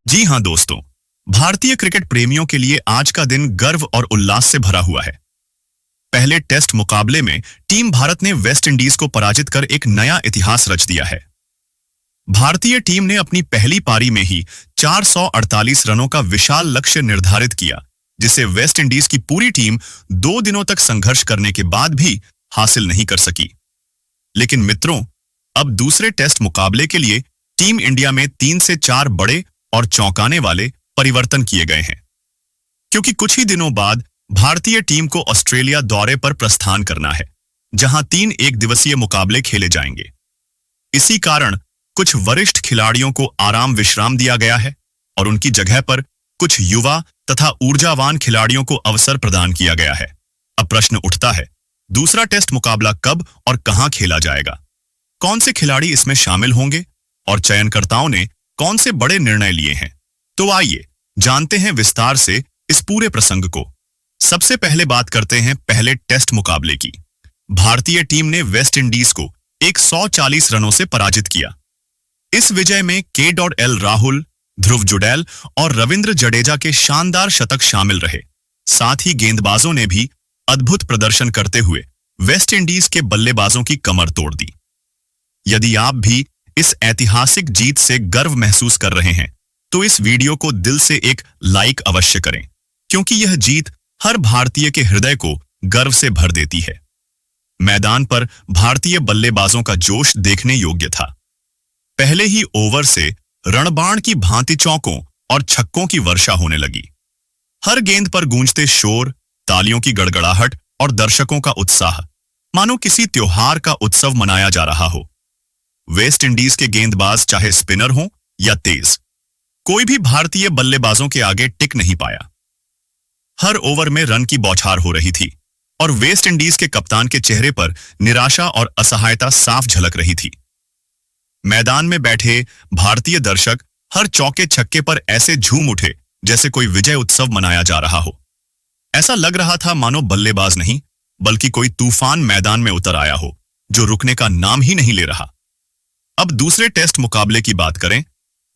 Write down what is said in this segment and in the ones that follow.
जी हां दोस्तों, भारतीय क्रिकेट प्रेमियों के लिए आज का दिन गर्व और उल्लास से भरा हुआ है। पहले टेस्ट मुकाबले में टीम भारत ने वेस्ट इंडीज को पराजित कर एक नया इतिहास रच दिया है। भारतीय टीम ने अपनी पहली पारी में ही 448 रनों का विशाल लक्ष्य निर्धारित किया, जिसे वेस्ट इंडीज की पूरी टीम 2 दिनों तक संघर्ष करने के बाद भी हासिल नहीं कर सकी। लेकिन मित्रों, अब दूसरे टेस्ट मुकाबले के लिए टीम इंडिया में 3 से 4 बड़े और चौंकाने वाले परिवर्तन किए गए हैं, क्योंकि कुछ ही दिनों बाद भारतीय टीम को ऑस्ट्रेलिया दौरे पर प्रस्थान करना है, जहां 3 एक दिवसीय मुकाबले खेले जाएंगे। इसी कारण कुछ वरिष्ठ खिलाड़ियों को आराम विश्राम दिया गया है और उनकी जगह पर कुछ युवा तथा ऊर्जावान खिलाड़ियों को अवसर प्रदान किया गया है। अब प्रश्न उठता है, दूसरा टेस्ट मुकाबला कब और कहां खेला जाएगा? कौन से खिलाड़ी इसमें शामिल होंगे और चयनकर्ताओं ने कौन से बड़े निर्णय लिए हैं? तो आइए जानते हैं विस्तार से इस पूरे प्रसंग को। सबसे पहले बात करते हैं पहले टेस्ट मुकाबले की। भारतीय टीम ने वेस्ट इंडीज को 140 रनों से पराजित किया। इस विजय में के.एल. राहुल, ध्रुव जुरैल और रविंद्र जडेजा के शानदार शतक शामिल रहे। साथ ही गेंदबाजों ने भी अद्भुत प्रदर्शन करते हुए वेस्ट इंडीज के बल्लेबाजों की कमर तोड़ दी। यदि आप भी इस ऐतिहासिक जीत से गर्व महसूस कर रहे हैं, तो इस वीडियो को दिल से एक लाइक अवश्य करें, क्योंकि यह जीत हर भारतीय के हृदय को गर्व से भर देती है। मैदान पर भारतीय बल्लेबाजों का जोश देखने योग्य था। पहले ही ओवर से रणबाण की भांति चौकों और छक्कों की वर्षा होने लगी। हर गेंद पर गूंजते शोर, तालियों की गड़गड़ाहट और दर्शकों का उत्साह, मानो किसी त्योहार का उत्सव मनाया जा रहा हो। वेस्ट इंडीज के गेंदबाज चाहे स्पिनर हों या तेज, कोई भी भारतीय बल्लेबाजों के आगे टिक नहीं पाया। हर ओवर में रन की बौछार हो रही थी और वेस्ट इंडीज के कप्तान के चेहरे पर निराशा और असहायता साफ झलक रही थी। मैदान में बैठे भारतीय दर्शक हर चौके छक्के पर ऐसे झूम उठे जैसे कोई विजय उत्सव मनाया जा रहा हो। ऐसा लग रहा था मानो बल्लेबाज नहीं, बल्कि कोई तूफान मैदान में उतर आया हो, जो रुकने का नाम ही नहीं ले रहा। अब दूसरे टेस्ट मुकाबले की बात करें।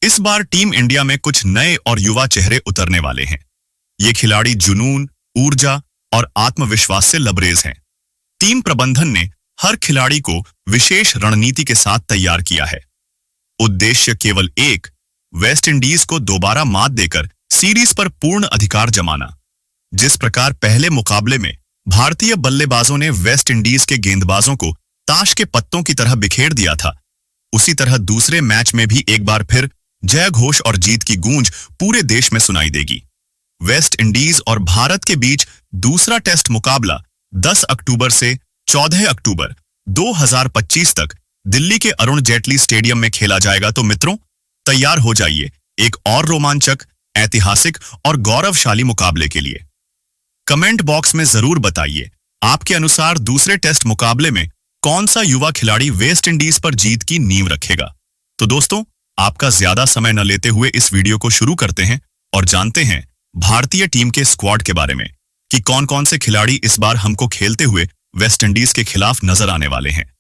इस बार टीम इंडिया में कुछ नए और युवा चेहरे उतरने वाले हैं। ये खिलाड़ी जुनून, ऊर्जा और आत्मविश्वास से लबरेज हैं। टीम प्रबंधन ने हर खिलाड़ी को विशेष रणनीति के साथ तैयार किया है। उद्देश्य केवल एक, वेस्ट इंडीज को दोबारा मात देकर सीरीज पर पूर्ण अधिकार जमाना। जिस प्रकार पहले मुकाबले में भारतीय बल्लेबाजों ने वेस्ट इंडीज के गेंदबाजों को ताश के पत्तों की तरह बिखेर दिया था, उसी तरह दूसरे मैच में भी एक बार फिर जय घोष और जीत की गूंज पूरे देश में सुनाई देगी। वेस्ट इंडीज और भारत के बीच दूसरा टेस्ट मुकाबला 10 अक्टूबर से 14 अक्टूबर 2025 तक दिल्ली के अरुण जेटली स्टेडियम में खेला जाएगा। तो मित्रों, तैयार हो जाइए एक और रोमांचक, ऐतिहासिक और गौरवशाली मुकाबले के लिए। कमेंट बॉक्स में जरूर बताइए, आपके अनुसार दूसरे टेस्ट मुकाबले में कौन सा युवा खिलाड़ी वेस्ट इंडीज पर जीत की नींव रखेगा। तो दोस्तों, आपका ज्यादा समय न लेते हुए इस वीडियो को शुरू करते हैं और जानते हैं भारतीय टीम के स्क्वाड के बारे में कि कौन कौन से खिलाड़ी इस बार हमको खेलते हुए वेस्ट इंडीज के खिलाफ नजर आने वाले हैं।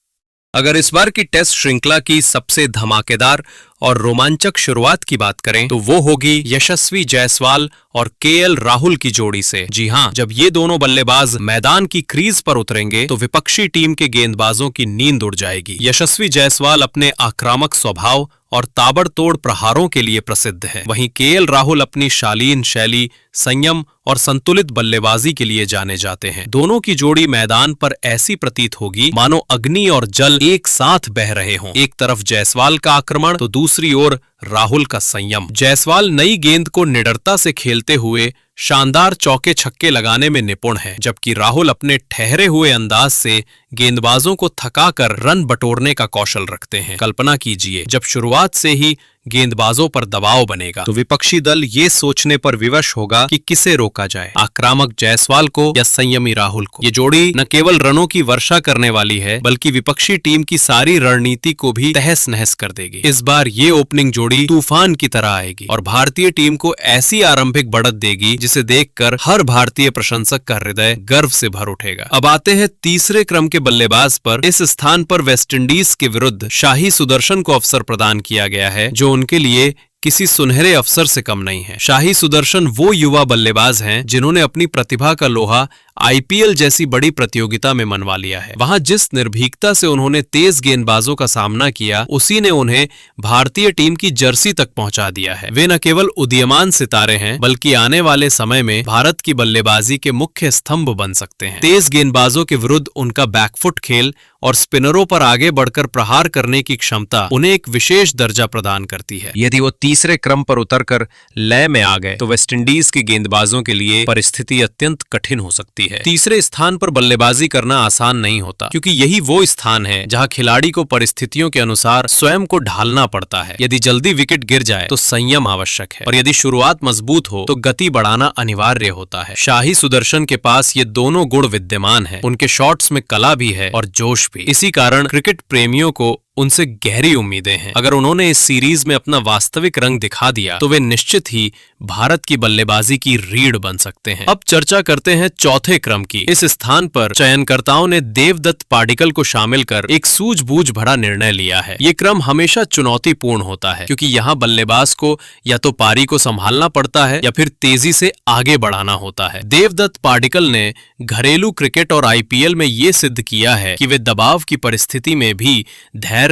अगर इस बार की टेस्ट श्रृंखला की सबसे धमाकेदार और रोमांचक शुरुआत की बात करें तो वो होगी यशस्वी जायसवाल और के.एल. राहुल की जोड़ी से। जी हां, जब ये दोनों बल्लेबाज मैदान की क्रीज पर उतरेंगे तो विपक्षी टीम के गेंदबाजों की नींद उड़ जाएगी। यशस्वी जायसवाल अपने आक्रामक स्वभाव और ताबड़तोड़ प्रहारों के लिए प्रसिद्ध है, वहीं के.एल. राहुल अपनी शालीन शैली, संयम और संतुलित बल्लेबाजी के लिए जाने जाते हैं। दोनों की जोड़ी मैदान पर ऐसी प्रतीत होगी मानो अग्नि और जल एक साथ बह रहे हों। एक तरफ जायसवाल का आक्रमण तो दूसरी ओर राहुल का संयम। जायसवाल नई गेंद को निडरता से खेलते हुए शानदार चौके छक्के लगाने में निपुण है, जबकि राहुल अपने ठहरे हुए अंदाज से गेंदबाजों को थकाकर रन बटोरने का कौशल रखते हैं। कल्पना कीजिए, जब शुरुआत से ही गेंदबाजों पर दबाव बनेगा तो विपक्षी दल ये सोचने पर विवश होगा कि किसे रोका जाए, आक्रामक जायसवाल को या संयमी राहुल को। ये जोड़ी न केवल रनों की वर्षा करने वाली है, बल्कि विपक्षी टीम की सारी रणनीति को भी तहस नहस कर देगी। इस बार ये ओपनिंग जोड़ी तूफान की तरह आएगी और भारतीय टीम को ऐसी आरंभिक बढ़त देगी जिसे देखकर हर भारतीय प्रशंसक का हृदय गर्व से भर उठेगा। अब आते हैं तीसरे क्रम के बल्लेबाज पर। इस स्थान पर वेस्टइंडीज के विरुद्ध शाही सुदर्शन को अवसर प्रदान किया गया है, जो उनके लिए किसी सुनहरे अफसर से कम नहीं है। शाही सुदर्शन वो युवा बल्लेबाज हैं जिन्होंने अपनी प्रतिभा का लोहा आईपीएल जैसी बड़ी प्रतियोगिता में मनवा लिया है। वहां जिस निर्भीकता से उन्होंने तेज गेंदबाजों का सामना किया, उसी ने उन्हें भारतीय टीम की जर्सी तक पहुंचा दिया है। वे न केवल उदीयमान सितारे हैं, बल्कि आने वाले समय में भारत की बल्लेबाजी के मुख्य स्तंभ बन सकते हैं। तेज गेंदबाजों के विरुद्ध उनका बैकफुट खेल और स्पिनरों पर आगे बढ़कर प्रहार करने की क्षमता उन्हें एक विशेष दर्जा प्रदान करती है। यदि वो तीसरे क्रम पर उतरकर लय में आ गए तो वेस्टइंडीज के गेंदबाजों के लिए परिस्थिति अत्यंत कठिन हो सकती है। तीसरे स्थान पर बल्लेबाजी करना आसान नहीं होता, क्योंकि यही वो स्थान है जहां खिलाड़ी को परिस्थितियों के अनुसार स्वयं को ढालना पड़ता है। यदि जल्दी विकेट गिर जाए तो संयम आवश्यक है, और यदि शुरुआत मजबूत हो तो गति बढ़ाना अनिवार्य होता है। शाही सुदर्शन के पास ये दोनों गुण विद्यमान है। उनके शॉट्स में कला भी है और जोश भी। इसी कारण क्रिकेट प्रेमियों को उनसे गहरी उम्मीदें हैं। अगर उन्होंने इस सीरीज में अपना वास्तविक रंग दिखा दिया तो वे निश्चित ही भारत की बल्लेबाजी की रीढ़ बन सकते हैं। अब चर्चा करते हैं चौथे क्रम की। इस स्थान पर चयनकर्ताओं ने देवदत्त पाडिक्कल को शामिल कर एक सूझबूझ भरा निर्णय लिया है। ये क्रम हमेशा चुनौतीपूर्ण होता है, क्योंकि यहाँ बल्लेबाज को या तो पारी को संभालना पड़ता है या फिर तेजी से आगे बढ़ाना होता है। देवदत्त पाडिक्कल ने घरेलू क्रिकेट और आईपीएल में ये सिद्ध किया है कि वे दबाव की परिस्थिति में भी धैर्य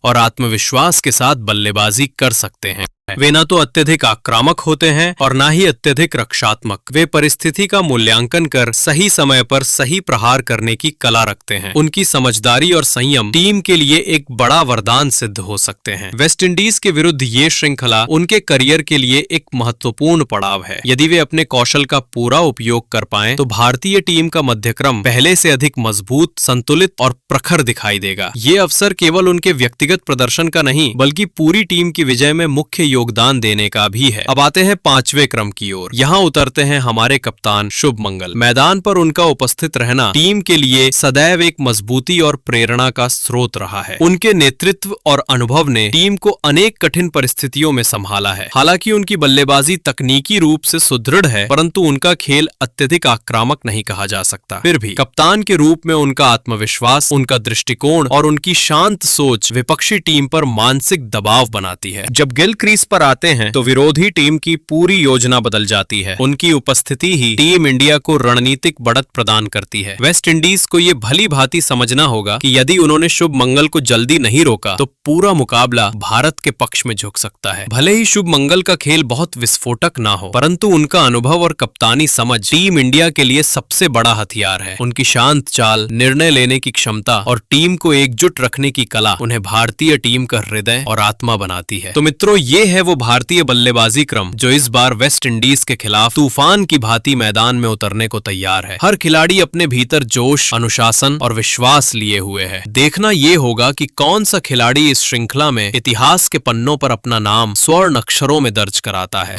और आत्मविश्वास के साथ बल्लेबाजी कर सकते हैं। वे न तो अत्यधिक आक्रामक होते हैं और न ही अत्यधिक रक्षात्मक। वे परिस्थिति का मूल्यांकन कर सही समय पर सही प्रहार करने की कला रखते हैं। उनकी समझदारी और संयम टीम के लिए एक बड़ा वरदान सिद्ध हो सकते हैं। वेस्टइंडीज के विरुद्ध ये श्रृंखला उनके करियर के लिए एक महत्वपूर्ण पड़ाव है। यदि वे अपने कौशल का पूरा उपयोग कर पाएं तो भारतीय टीम का मध्यक्रम पहले से अधिक मजबूत, संतुलित और प्रखर दिखाई देगा। ये अवसर केवल उनके व्यक्तिगत प्रदर्शन का नहीं, बल्कि पूरी टीम की विजय में मुख्य योगदान देने का भी है। अब आते हैं पांचवें क्रम की ओर। यहाँ उतरते हैं हमारे कप्तान शुभ मंगल। मैदान पर उनका उपस्थित रहना टीम के लिए सदैव एक मजबूती और प्रेरणा का स्रोत रहा है। उनके नेतृत्व और अनुभव ने टीम को अनेक कठिन परिस्थितियों में संभाला है। हालांकि उनकी बल्लेबाजी तकनीकी रूप से सुदृढ़ है, परंतु उनका खेल अत्यधिक आक्रामक नहीं कहा जा सकता। फिर भी कप्तान के रूप में उनका आत्मविश्वास, उनका दृष्टिकोण और उनकी शांत सोच विपक्षी टीम पर मानसिक दबाव बनाती है। जब गिल क्रीज पर आते हैं तो विरोधी टीम की पूरी योजना बदल जाती है। उनकी उपस्थिति ही टीम इंडिया को रणनीतिक बढ़त प्रदान करती है। वेस्ट इंडीज को ये भली भांति समझना होगा कि यदि उन्होंने शुभ मंगल को जल्दी नहीं रोका तो पूरा मुकाबला भारत के पक्ष में झुक सकता है। भले ही शुभ मंगल का खेल बहुत विस्फोटक ना हो, परंतु उनका अनुभव और कप्तानी समझ टीम इंडिया के लिए सबसे बड़ा हथियार है। उनकी शांत चाल, निर्णय लेने की क्षमता और टीम को एकजुट रखने की कला उन्हें भारतीय टीम का हृदय और आत्मा बनाती है। तो मित्रों, ये है वो भारतीय बल्लेबाजी क्रम जो इस बार वेस्ट इंडीज के खिलाफ तूफान की भांति मैदान में उतरने को तैयार है। हर खिलाड़ी अपने भीतर जोश, अनुशासन और विश्वास लिए हुए है। देखना ये होगा कि कौन सा खिलाड़ी इस श्रृंखला में इतिहास के पन्नों पर अपना नाम स्वर्ण अक्षरों में दर्ज कराता है।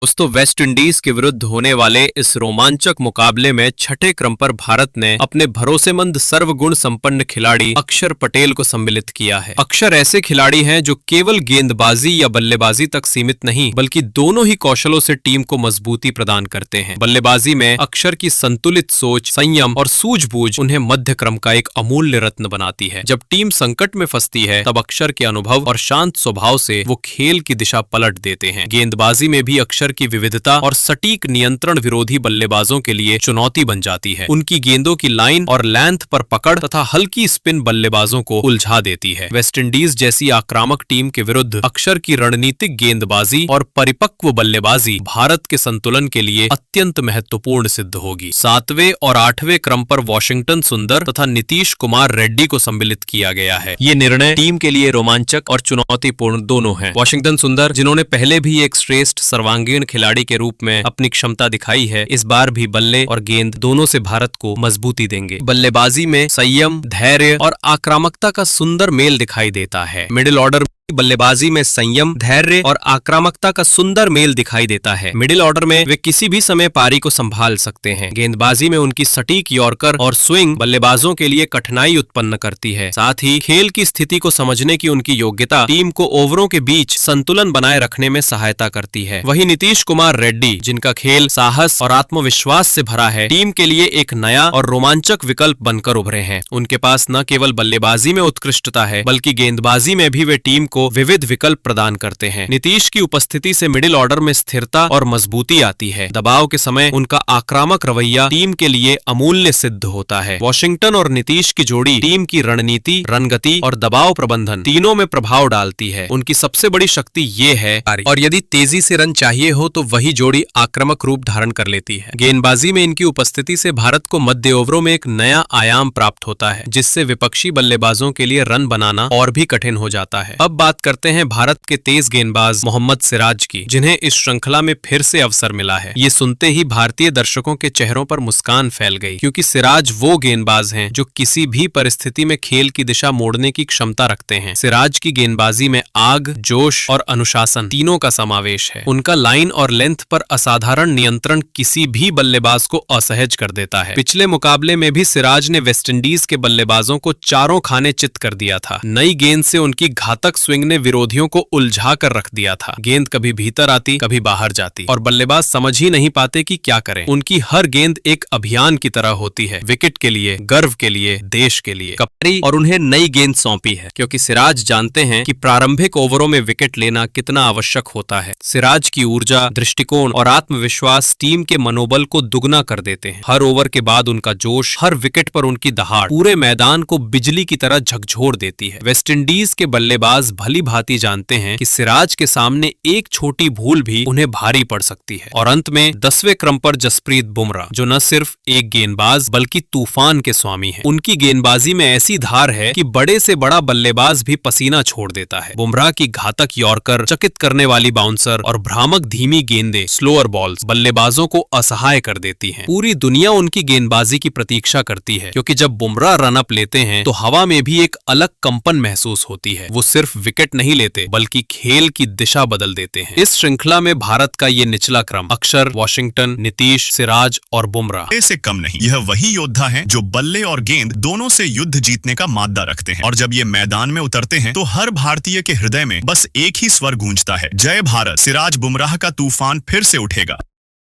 दोस्तों, वेस्ट इंडीज के विरुद्ध होने वाले इस रोमांचक मुकाबले में छठे क्रम पर भारत ने अपने भरोसेमंद सर्वगुण संपन्न खिलाड़ी अक्षर पटेल को सम्मिलित किया है। अक्षर ऐसे खिलाड़ी हैं जो केवल गेंदबाजी या बल्लेबाजी तक सीमित नहीं, बल्कि दोनों ही कौशलों से टीम को मजबूती प्रदान करते हैं। बल्लेबाजी में अक्षर की संतुलित सोच, संयम और सूझबूझ उन्हें मध्य क्रम का एक अमूल्य रत्न बनाती है। जब टीम संकट में फंसती है तब अक्षर के अनुभव और शांत स्वभाव से वो खेल की दिशा पलट देते हैं। गेंदबाजी में भी अक्षर की विविधता और सटीक नियंत्रण विरोधी बल्लेबाजों के लिए चुनौती बन जाती है। उनकी गेंदों की लाइन और लेंथ पर पकड़ तथा हल्की स्पिन बल्लेबाजों को उलझा देती है। वेस्टइंडीज जैसी आक्रामक टीम के विरुद्ध अक्षर की रणनीतिक गेंदबाजी और परिपक्व बल्लेबाजी भारत के संतुलन के लिए अत्यंत महत्वपूर्ण सिद्ध होगी। 7वें और 8वें क्रम पर वॉशिंगटन सुंदर तथा नीतीश कुमार रेड्डी को सम्मिलित किया गया है। ये निर्णय टीम के लिए रोमांचक और चुनौतीपूर्ण दोनों है। वॉशिंगटन सुंदर, जिन्होंने पहले भी एक श्रेष्ठ सर्वांगीण खिलाड़ी के रूप में अपनी क्षमता दिखाई है, इस बार भी बल्ले और गेंद दोनों से भारत को मजबूती देंगे। बल्लेबाजी में संयम, धैर्य और आक्रामकता का सुंदर मेल दिखाई देता है। मिडिल ऑर्डर बल्लेबाजी में संयम, धैर्य और आक्रामकता का सुंदर मेल दिखाई देता है। मिडिल ऑर्डर में वे किसी भी समय पारी को संभाल सकते हैं। गेंदबाजी में उनकी सटीक यॉर्कर और स्विंग बल्लेबाजों के लिए कठिनाई उत्पन्न करती है। साथ ही खेल की स्थिति को समझने की उनकी योग्यता टीम को ओवरों के बीच संतुलन बनाए रखने में सहायता करती है। वहीं नीतीश कुमार रेड्डी, जिनका खेल साहस और आत्मविश्वास से भरा है, टीम के लिए एक नया और रोमांचक विकल्प बनकर उभरे हैं। उनके पास न केवल बल्लेबाजी में उत्कृष्टता है, बल्कि गेंदबाजी में भी वे टीम को विविध विकल्प प्रदान करते हैं। नीतीश की उपस्थिति से मिडिल ऑर्डर में स्थिरता और मजबूती आती है। दबाव के समय उनका आक्रामक रवैया टीम के लिए अमूल्य सिद्ध होता है। वॉशिंगटन और नीतीश की जोड़ी टीम की रणनीति, रणगति और दबाव प्रबंधन तीनों में प्रभाव डालती है। उनकी सबसे बड़ी शक्ति ये है और यदि तेजी से रन चाहिए हो तो वही जोड़ी आक्रामक रूप धारण कर लेती है। गेंदबाजी में इनकी उपस्थिति से भारत को मध्य ओवरों में एक नया आयाम प्राप्त होता है, जिससे विपक्षी बल्लेबाजों के लिए रन बनाना और भी कठिन हो जाता है। अब बात करते हैं भारत के तेज गेंदबाज मोहम्मद सिराज की, जिन्हें इस श्रृंखला में फिर से अवसर मिला है। ये सुनते ही भारतीय दर्शकों के चेहरों पर मुस्कान फैल गई, क्योंकि सिराज वो गेंदबाज हैं जो किसी भी परिस्थिति में खेल की दिशा मोड़ने की क्षमता रखते हैं। सिराज की गेंदबाजी में आग, जोश और अनुशासन तीनों का समावेश है। उनका लाइन और लेंथ पर असाधारण नियंत्रण किसी भी बल्लेबाज को असहज कर देता है। पिछले मुकाबले में भी सिराज ने वेस्टइंडीज के बल्लेबाजों को चारों खाने चित कर दिया था। नई गेंद से उनकी घातक स्विंग ने विरोधियों को उलझा कर रख दिया था। गेंद कभी भीतर आती, कभी बाहर जाती और बल्लेबाज समझ ही नहीं पाते कि क्या करें। उनकी हर गेंद एक अभियान की तरह होती है, विकेट के लिए, गर्व के लिए, देश के लिए। कप्तानी और उन्हें नई गेंद सौंपी है, क्योंकि सिराज जानते हैं कि प्रारंभिक ओवरों में विकेट लेना कितना आवश्यक होता है। सिराज की ऊर्जा, दृष्टिकोण और आत्मविश्वास टीम के मनोबल को दुगना कर देते हैं। हर ओवर के बाद उनका जोश, हर विकेट पर उनकी दहाड़ पूरे मैदान को बिजली की तरह झकझोर देती है। वेस्टइंडीज के बल्लेबाज भली भांति जानते हैं कि सिराज के सामने एक छोटी भूल भी उन्हें भारी पड़ सकती है। और अंत में 10वें क्रम पर जसप्रीत बुमराह, जो न सिर्फ एक गेंदबाज बल्कि तूफान के स्वामी हैं। उनकी गेंदबाजी में ऐसी धार है कि बड़े से बड़ा बल्लेबाज भी पसीना छोड़ देता है। बुमराह की घातक यॉर्कर, चकित करने वाली बाउंसर और भ्रामक धीमी गेंदें, स्लोअर बॉल्स बल्लेबाजों को असहाय कर देती हैं। पूरी दुनिया उनकी गेंदबाजी की प्रतीक्षा करती है, क्योंकि जब बुमराह रन अप लेते हैं तो हवा में भी एक अलग कंपन महसूस होती है। वो सिर्फ विकेट नहीं लेते बल्कि खेल की दिशा बदल देते हैं। इस श्रृंखला में भारत का ये निचला क्रम अक्षर, वॉशिंगटन, नीतीश, सिराज और बुमराह से कम नहीं। यह वही योद्धा हैं जो बल्ले और गेंद दोनों से युद्ध जीतने का माद्दा रखते हैं। और जब ये मैदान में उतरते हैं तो हर भारतीय के हृदय में बस एक ही स्वर गूंजता है, जय भारत। सिराज बुमराह का तूफान फिर से उठेगा।